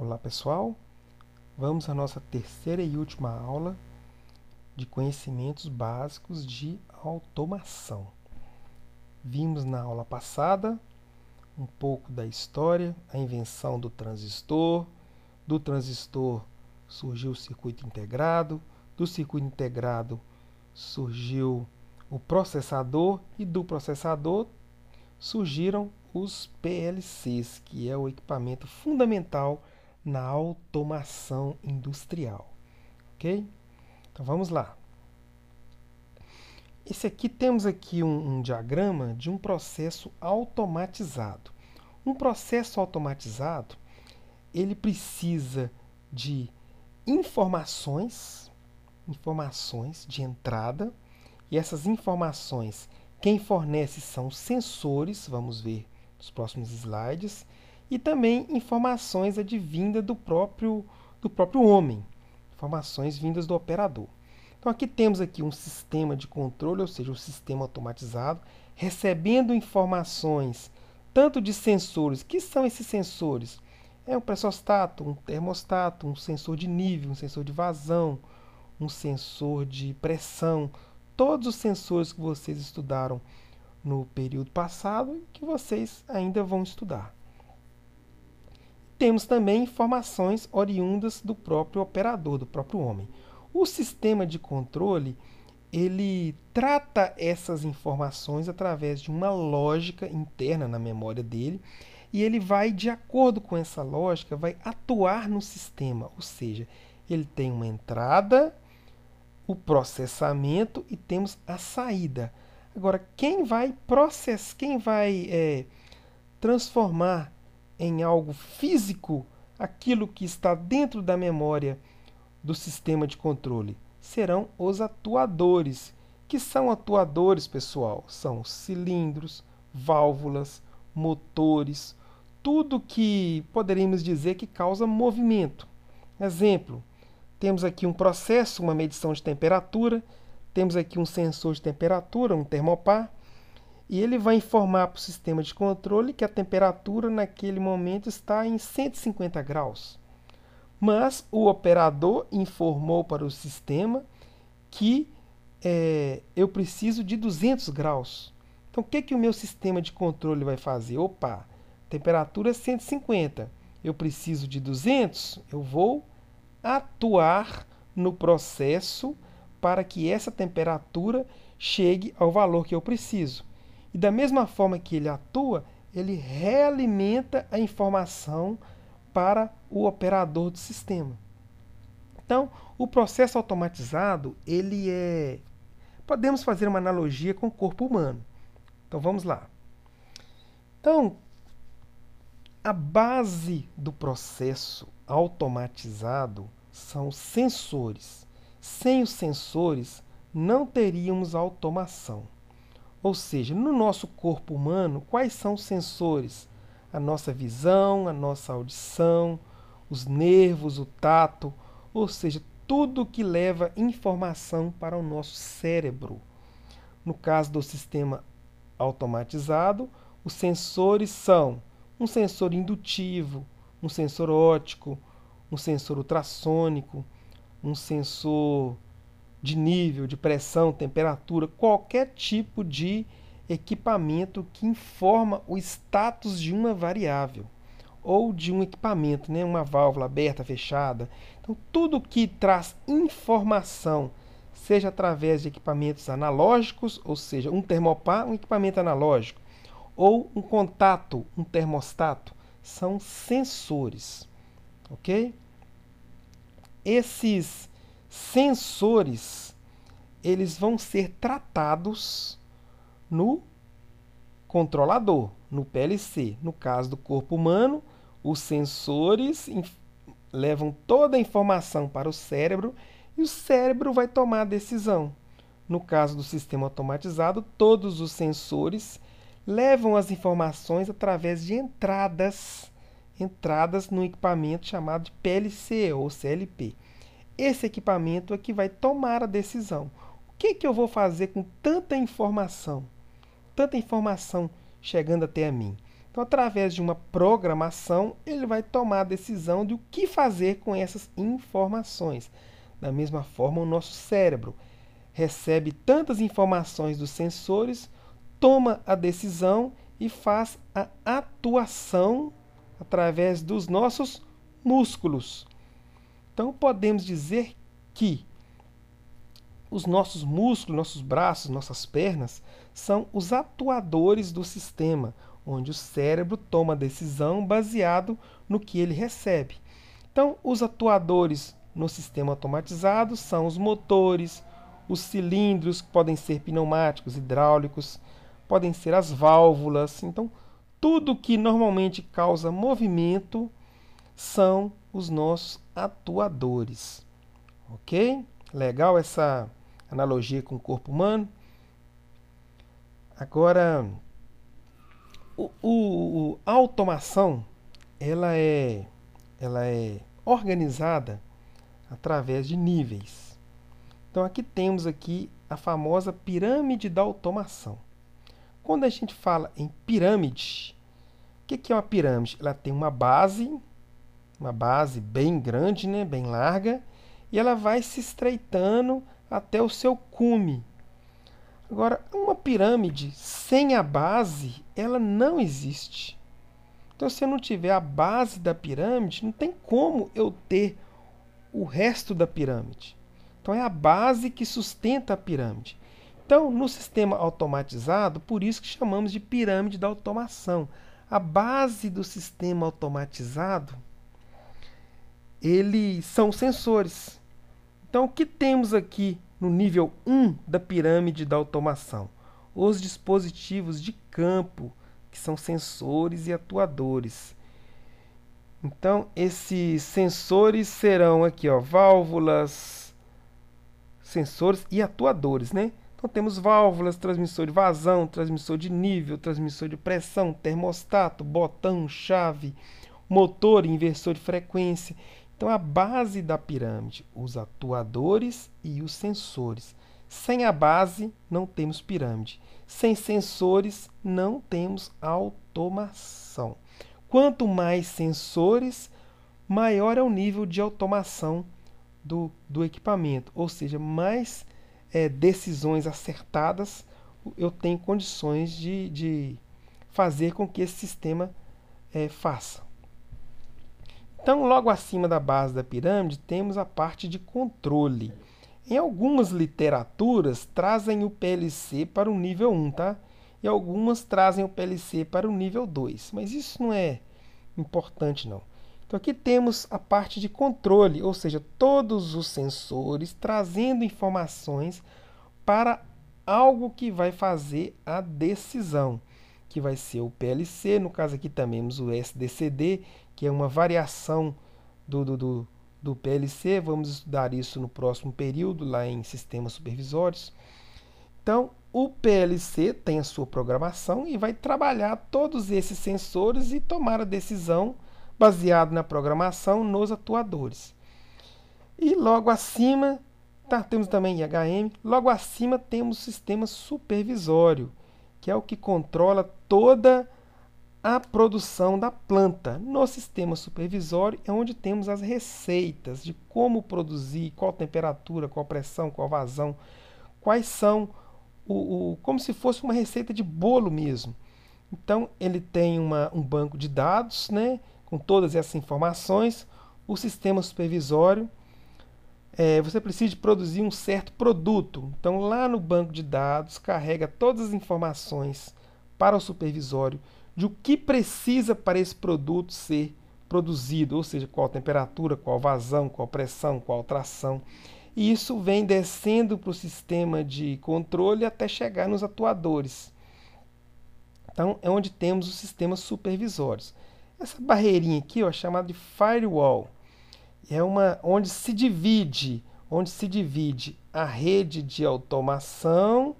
Olá pessoal, vamos à nossa terceira e última aula de conhecimentos básicos de automação. Vimos na aula passada um pouco da história, a invenção do transistor surgiu o circuito integrado, do circuito integrado surgiu o processador e do processador surgiram os PLCs, que é o equipamento fundamental na automação industrial, ok? Então vamos lá. Temos aqui um diagrama de um processo automatizado. Um processo automatizado, ele precisa de informações de entrada, e essas informações, quem fornece são os sensores, vamos ver nos próximos slides, e também informações advindas do próprio homem, informações vindas do operador. Então aqui temos aqui um sistema de controle, ou seja, um sistema automatizado, recebendo informações tanto de sensores. Que são esses sensores? É um pressostato, um termostato, um sensor de nível, um sensor de vazão, um sensor de pressão, todos os sensores que vocês estudaram no período passado e que vocês ainda vão estudar. Temos também informações oriundas do próprio operador, do próprio homem. O sistema de controle, ele trata essas informações através de uma lógica interna na memória dele, e ele vai, de acordo com essa lógica, vai atuar no sistema, ou seja, ele tem uma entrada, o processamento e temos a saída. Agora, quem vai transformar em algo físico aquilo que está dentro da memória do sistema de controle? Serão os atuadores. Que são atuadores, pessoal? São cilindros, válvulas, motores, tudo que poderíamos dizer que causa movimento. Exemplo, temos aqui um processo, uma medição de temperatura, temos aqui um sensor de temperatura, um termopar, e ele vai informar para o sistema de controle que a temperatura naquele momento está em 150 graus. Mas o operador informou para o sistema que eu preciso de 200 graus. Então, o que o meu sistema de controle vai fazer? Opa, temperatura é 150, eu preciso de 200, eu vou atuar no processo para que essa temperatura chegue ao valor que eu preciso. E da mesma forma que ele atua, ele realimenta a informação para o operador do sistema. Então, o processo automatizado, podemos fazer uma analogia com o corpo humano. Então, vamos lá. Então, a base do processo automatizado são os sensores. Sem os sensores, não teríamos automação. Ou seja, no nosso corpo humano, quais são os sensores? A nossa visão, a nossa audição, os nervos, o tato, ou seja, tudo que leva informação para o nosso cérebro. No caso do sistema automatizado, os sensores são um sensor indutivo, um sensor óptico, um sensor ultrassônico, um sensor de nível, de pressão, temperatura, qualquer tipo de equipamento que informa o status de uma variável ou de um equipamento, né? Uma válvula aberta, fechada. Então, tudo que traz informação, seja através de equipamentos analógicos, ou seja, um termopar, um equipamento analógico, ou um contato, um termostato, são sensores, ok? Esses sensores, eles vão ser tratados no controlador, no PLC. No caso do corpo humano, os sensores levam toda a informação para o cérebro e o cérebro vai tomar a decisão. No caso do sistema automatizado, todos os sensores levam as informações através de entradas no equipamento chamado de PLC ou CLP. Esse equipamento é que vai tomar a decisão. O que eu vou fazer com tanta informação chegando até a mim? Então, através de uma programação, ele vai tomar a decisão de o que fazer com essas informações. Da mesma forma, o nosso cérebro recebe tantas informações dos sensores, toma a decisão e faz a atuação através dos nossos músculos. Então, podemos dizer que os nossos músculos, nossos braços, nossas pernas são os atuadores do sistema, onde o cérebro toma a decisão baseado no que ele recebe. Então, os atuadores no sistema automatizado são os motores, os cilindros, que podem ser pneumáticos, hidráulicos, podem ser as válvulas. Então, tudo que normalmente causa movimento são os nossos atuadores. Ok? Legal essa analogia com o corpo humano. Agora, a automação ela é organizada através de níveis. Então aqui temos aqui a famosa pirâmide da automação. Quando a gente fala em pirâmide, o que é uma pirâmide? Ela tem uma base bem grande, né, bem larga, e ela vai se estreitando até o seu cume. Agora, uma pirâmide sem a base, ela não existe. Então, se eu não tiver a base da pirâmide, não tem como eu ter o resto da pirâmide. Então, é a base que sustenta a pirâmide. Então, no sistema automatizado, por isso que chamamos de pirâmide da automação. A base do sistema automatizado, eles são sensores. Então, o que temos aqui no nível 1 da pirâmide da automação? Os dispositivos de campo, que são sensores e atuadores. Então, esses sensores serão aqui, ó, válvulas, sensores e atuadores, né? Então, temos válvulas, transmissor de vazão, transmissor de nível, transmissor de pressão, termostato, botão, chave, motor, inversor de frequência. Então, a base da pirâmide, os atuadores e os sensores. Sem a base, não temos pirâmide. Sem sensores, não temos automação. Quanto mais sensores, maior é o nível de automação do equipamento. Ou seja, mais decisões acertadas eu tenho condições de fazer com que esse sistema faça. Então, logo acima da base da pirâmide, temos a parte de controle. Em algumas literaturas, trazem o PLC para o nível 1, tá? E algumas trazem o PLC para o nível 2. Mas isso não é importante, não. Então, aqui temos a parte de controle, ou seja, todos os sensores trazendo informações para algo que vai fazer a decisão, que vai ser o PLC. No caso aqui também temos o SDCD, que é uma variação do PLC. Vamos estudar isso no próximo período, lá em sistemas supervisórios. Então, o PLC tem a sua programação e vai trabalhar todos esses sensores e tomar a decisão baseado na programação nos atuadores. E logo acima, temos também IHM, logo acima temos o sistema supervisório, que é o que controla toda a produção da planta. No sistema supervisório é onde temos as receitas de como produzir, qual temperatura, qual pressão, qual vazão, quais são, como se fosse uma receita de bolo mesmo. Então, ele tem um banco de dados, né, com todas essas informações. O sistema supervisório, você precisa de produzir um certo produto. Então, lá no banco de dados, carrega todas as informações para o supervisório de o que precisa para esse produto ser produzido, ou seja, qual temperatura, qual vazão, qual pressão, qual tração. E isso vem descendo para o sistema de controle até chegar nos atuadores. Então, é onde temos os sistemas supervisórios. Essa barreirinha aqui, ó, é chamada de firewall. É onde se divide a rede de automação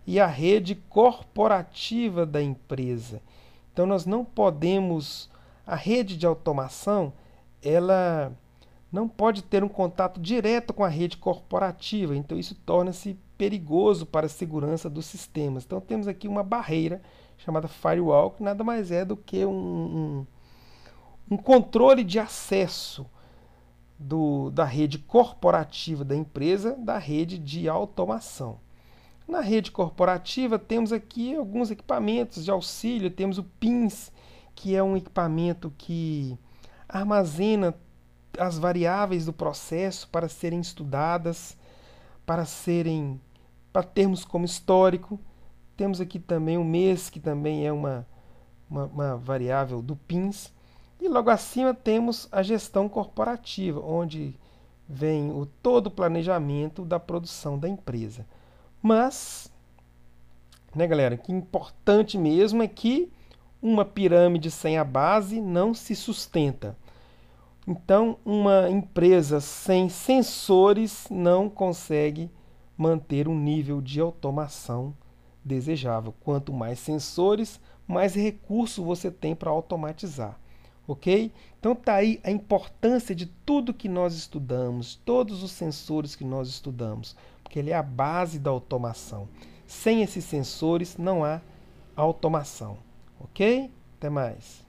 e a rede corporativa da empresa. Então, nós não podemos, a rede de automação, ela não pode ter um contato direto com a rede corporativa, então isso torna-se perigoso para a segurança dos sistemas. Então, temos aqui uma barreira chamada firewall, que nada mais é do que um controle de acesso da rede corporativa da empresa, da rede de automação. Na rede corporativa temos aqui alguns equipamentos de auxílio, temos o PINS, que é um equipamento que armazena as variáveis do processo para serem estudadas, para termos como histórico. Temos aqui também o mês, que também é uma variável do PINS. E logo acima temos a gestão corporativa, onde vem todo o planejamento da produção da empresa. Mas, né, galera, o que é importante mesmo é que uma pirâmide sem a base não se sustenta. Então, uma empresa sem sensores não consegue manter um nível de automação desejável. Quanto mais sensores, mais recurso você tem para automatizar. Ok? Então tá aí a importância de tudo que nós estudamos, todos os sensores que nós estudamos, porque ele é a base da automação. Sem esses sensores não há automação. Ok? Até mais.